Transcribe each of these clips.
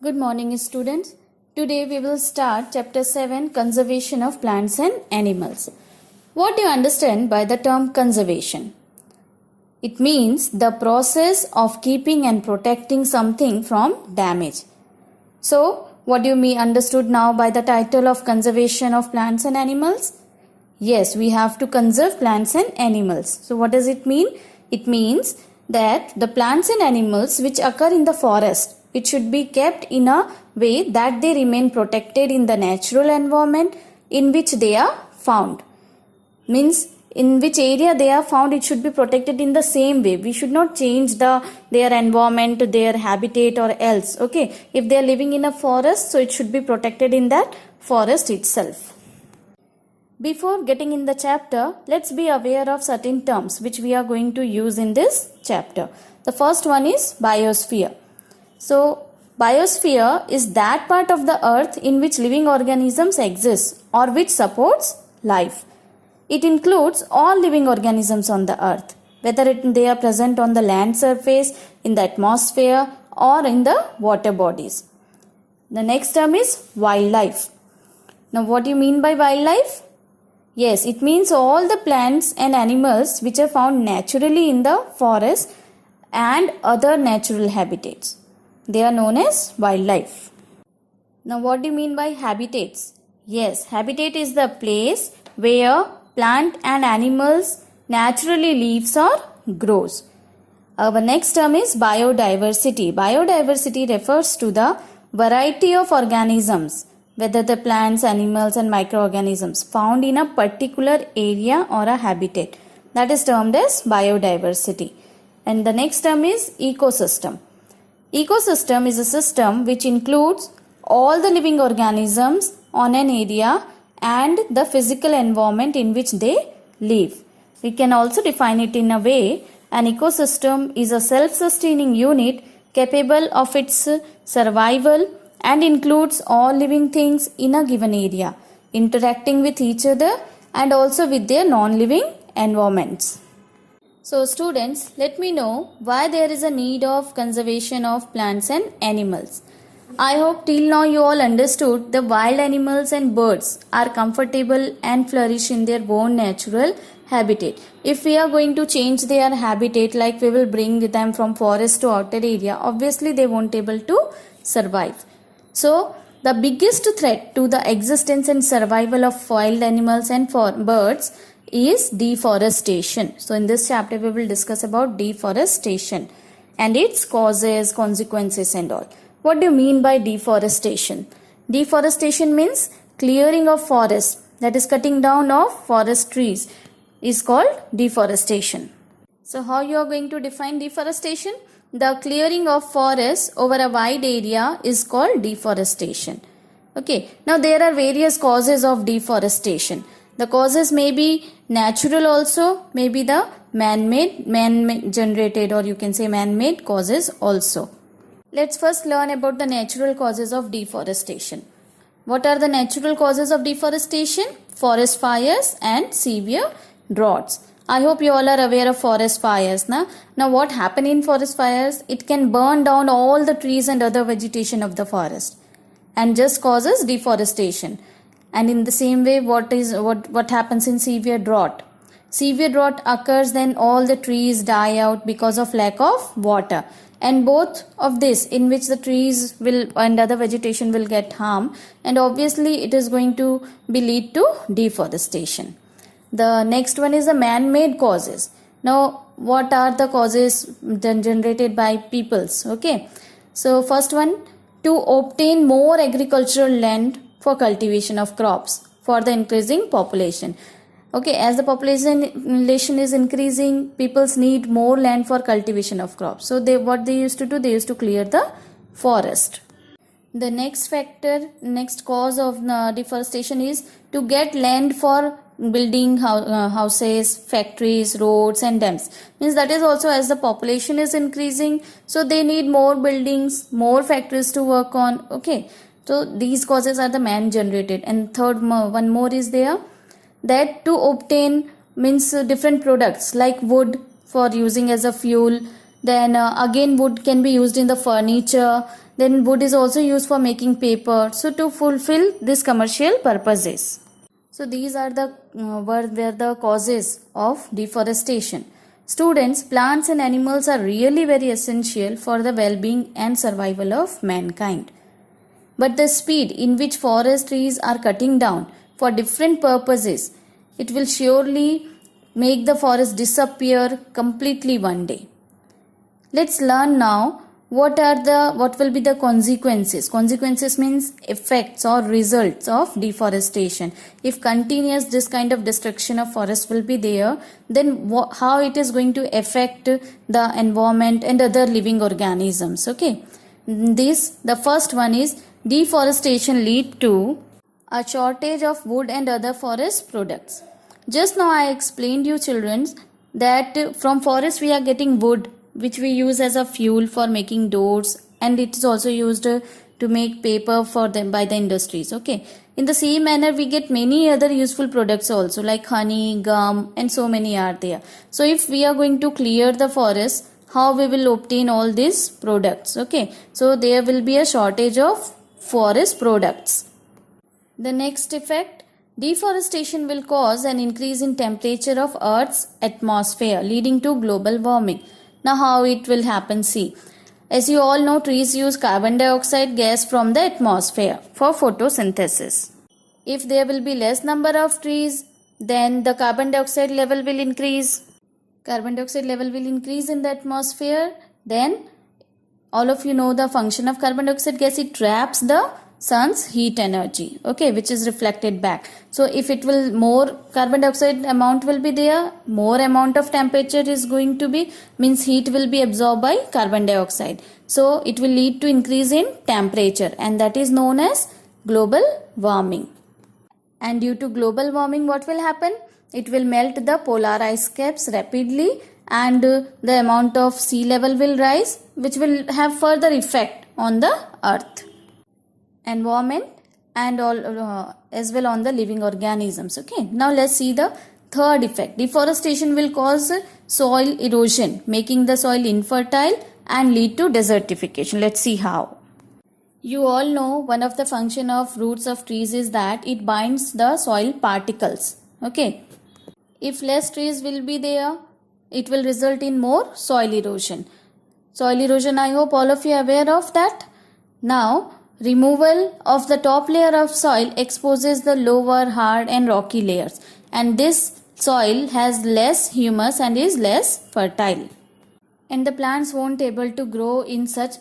Good morning, students. Today we will start Chapter 7 Conservation of Plants and Animals. What do you understand by the term conservation? It means the process of keeping and protecting something from damage. So, what do you mean understood now by the title of conservation of plants and animals? Yes, we have to conserve plants and animals. So, what does it mean? It means that the plants and animals which occur in the forest, it should be kept in a way that they remain protected in the natural environment in which they are found. Means in which area they are found, it should be protected in the same way. We should not change their environment, their habitat or else. Okay, if they are living in a forest, so it should be protected in that forest itself. Before getting in the chapter, let's be aware of certain terms which we are going to use in this chapter. The first one is biosphere. So, biosphere is that part of the earth in which living organisms exist or which supports life. It includes all living organisms on the earth, whether they are present on the land surface, in the atmosphere or in the water bodies. The next term is wildlife. Now, what do you mean by wildlife? Yes, it means all the plants and animals which are found naturally in the forest and other natural habitats. They are known as wildlife. Now, what do you mean by habitats? Yes, habitat is the place where plant and animals naturally lives or grows. Our next term is biodiversity. Biodiversity refers to the variety of organisms, whether the plants, animals and microorganisms found in a particular area or a habitat. That is termed as biodiversity. And the next term is ecosystem. Ecosystem is a system which includes all the living organisms on an area and the physical environment in which they live. We can also define it in a way: an ecosystem is a self-sustaining unit capable of its survival and includes all living things in a given area, interacting with each other and also with their non-living environments. So students, let me know why there is a need of conservation of plants and animals. I hope till now you all understood the wild animals and birds are comfortable and flourish in their own natural habitat. If we are going to change their habitat, like we will bring them from forest to outer area, obviously they won't be able to survive. So the biggest threat to the existence and survival of wild animals and birds is deforestation. So in this chapter we will discuss about deforestation and its causes, consequences and all. What do you mean by deforestation? Deforestation means clearing of forest, that is cutting down of forest trees, is called deforestation. So how you are going to define deforestation? The clearing of forest over a wide area is called deforestation. Okay, now there are various causes of deforestation. The causes may be natural also, maybe the man-made generated, or you can say man-made causes also. Let's first learn about the natural causes of deforestation. What are the natural causes of deforestation? Forest fires and severe droughts. I hope you all are aware of forest fires. Now what happens in forest fires? It can burn down all the trees and other vegetation of the forest and just causes deforestation. And in the same way, what happens in severe drought? Severe drought occurs then all the trees die out because of lack of water. And both of this, in which the trees will and other vegetation will get harmed, and obviously it is going to lead to deforestation. The next one is the man-made causes. Now, what are the causes generated by peoples? Okay, so first one, to obtain more agricultural land for cultivation of crops for the increasing population. Okay, as the population is increasing, peoples need more land for cultivation of crops. So what they used to do, they used to clear the forest. The next factor, next cause of deforestation is to get land for building houses, factories, roads and dams. Means that is also as the population is increasing, so they need more buildings, more factories to work on. Okay, so these causes are the man generated. And third one more is there, that to obtain means different products like wood for using as a fuel. Then again wood can be used in the furniture. Then wood is also used for making paper. So to fulfill these commercial purposes. So these are the were the causes of deforestation. Students, plants and animals are really very essential for the well-being and survival of mankind. But the speed in which forest trees are cutting down for different purposes, it will surely make the forest disappear completely one day. Let's learn now what will be the consequences. Consequences means effects or results of deforestation. If continuous this kind of destruction of forest will be there, then how it is going to affect the environment and other living organisms. Okay, the first one is deforestation lead to a shortage of wood and other forest products. Just now I explained you children that from forest we are getting wood, which we use as a fuel for making doors, and it is also used to make paper for them by the industries. Okay, in the same manner we get many other useful products also, like honey, gum, and so many are there. So if we are going to clear the forest, how we will obtain all these products? Okay, so there will be a shortage of forest products. The next effect, deforestation will cause an increase in temperature of Earth's atmosphere, leading to global warming. Now how it will happen? See, as you all know, trees use carbon dioxide gas from the atmosphere for photosynthesis. If there will be less number of trees, then the carbon dioxide level will increase. Carbon dioxide level will increase in the atmosphere. Then all of you know the function of carbon dioxide gas. It traps the sun's heat energy, okay, which is reflected back. So if it will, more carbon dioxide amount will be there, more amount of temperature is going to be, means heat will be absorbed by carbon dioxide. So it will lead to increase in temperature, and that is known as global warming. And due to global warming, what will happen? It will melt the polar ice caps rapidly, and the amount of sea level will rise, which will have further effect on the earth, environment, and all as well on the living organisms. Okay, now let's see the third effect. Deforestation will cause soil erosion, making the soil infertile and lead to desertification. Let's see how. You all know one of the function of roots of trees is that it binds the soil particles. Okay, if less trees will be there, it will result in more soil erosion. Soil erosion, I hope all of you are aware of that. Now removal of the top layer of soil exposes the lower hard and rocky layers, and this soil has less humus and is less fertile, and the plants won't able to grow in such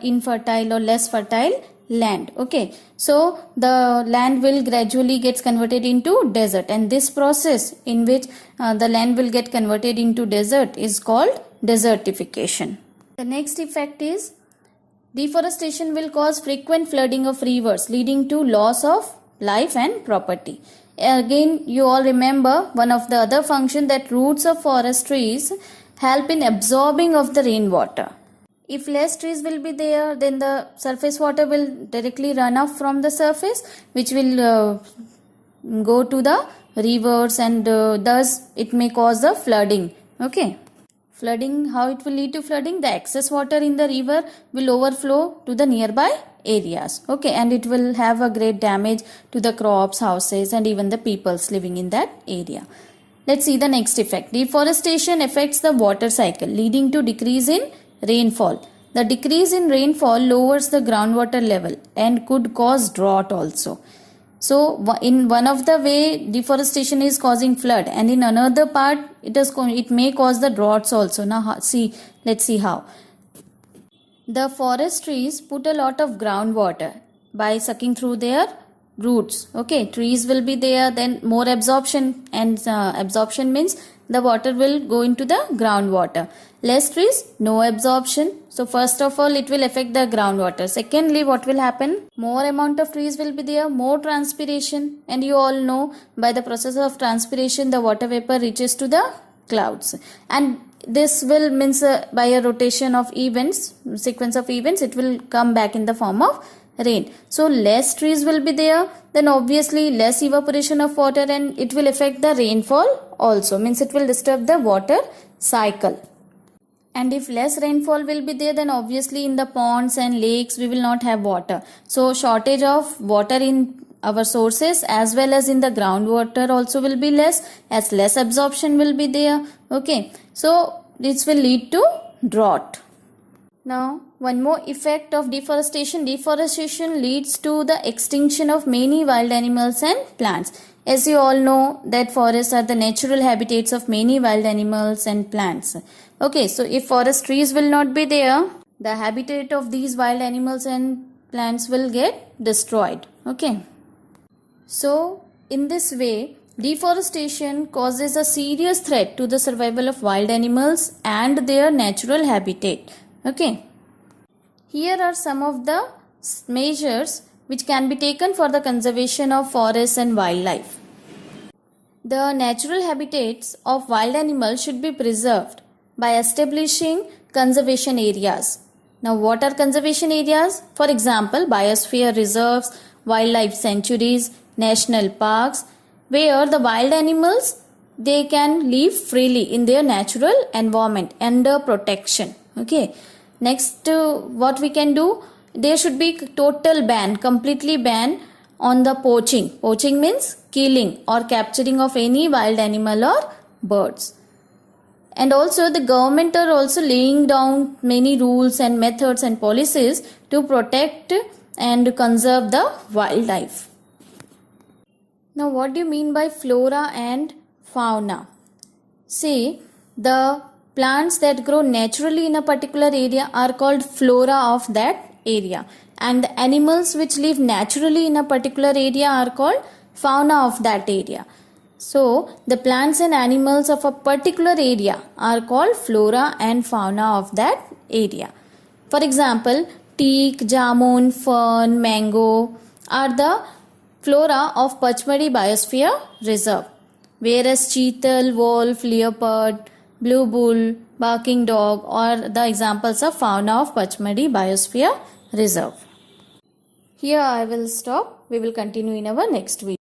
infertile or less fertile land. Okay, so the land will gradually gets converted into desert, and this process in which the land will get converted into desert is called desertification. The next effect is deforestation will cause frequent flooding of rivers, leading to loss of life and property. Again, you all remember one of the other function, that roots of forest trees help in absorbing of the rainwater. If less trees will be there, then the surface water will directly run off from the surface, which will go to the rivers, and thus it may cause the flooding. Okay. Flooding, how it will lead to flooding? The excess water in the river will overflow to the nearby areas. Okay, and it will have a great damage to the crops, houses, and even the peoples living in that area. Let's see the next effect. Deforestation affects the water cycle, leading to decrease in rainfall. The decrease in rainfall lowers the groundwater level and could cause drought also. So in one of the way, deforestation is causing flood, and in another part it may cause the droughts also. Now let's see how. The forest trees put a lot of groundwater by sucking through their roots. Okay, trees will be there, then more absorption, and absorption means the water will go into the groundwater. Less trees, no absorption. So first of all, it will affect the groundwater. Secondly, what will happen? More amount of trees will be there, more transpiration, and you all know by the process of transpiration, the water vapor reaches to the clouds, and this will means by a rotation of events, sequence of events, it will come back in the form of rain. So less trees will be there, then obviously less evaporation of water, and it will affect the rainfall also, means it will disturb the water cycle. And if less rainfall will be there, then obviously in the ponds and lakes we will not have water. So shortage of water in our sources as well as in the groundwater also will be less, as less absorption will be there. Okay, so this will lead to drought. Now, one more effect of deforestation. Deforestation leads to the extinction of many wild animals and plants. As you all know that forests are the natural habitats of many wild animals and plants. Okay, so if forest trees will not be there, the habitat of these wild animals and plants will get destroyed. Okay. So, in this way, deforestation causes a serious threat to the survival of wild animals and their natural habitat. Okay. Here are some of the measures which can be taken for the conservation of forests and wildlife. The natural habitats of wild animals should be preserved by establishing conservation areas. Now, what are conservation areas? For example, biosphere reserves, wildlife sanctuaries, national parks, where the wild animals, they can live freely in their natural environment under protection. Okay. Next, what we can do, there should be total ban, completely ban on the poaching. Poaching means killing or capturing of any wild animal or birds. And also the government are also laying down many rules and methods and policies to protect and conserve the wildlife. Now, what do you mean by flora and fauna? See, the plants that grow naturally in a particular area are called flora of that area, and the animals which live naturally in a particular area are called fauna of that area. So, the plants and animals of a particular area are called flora and fauna of that area. For example, teak, jamun, fern, mango are the flora of Pachmadi Biosphere Reserve, whereas cheetal, wolf, leopard, blue bull, barking dog are the examples of fauna of Pachmadi Biosphere Reserve. Here I will stop. We will continue in our next video.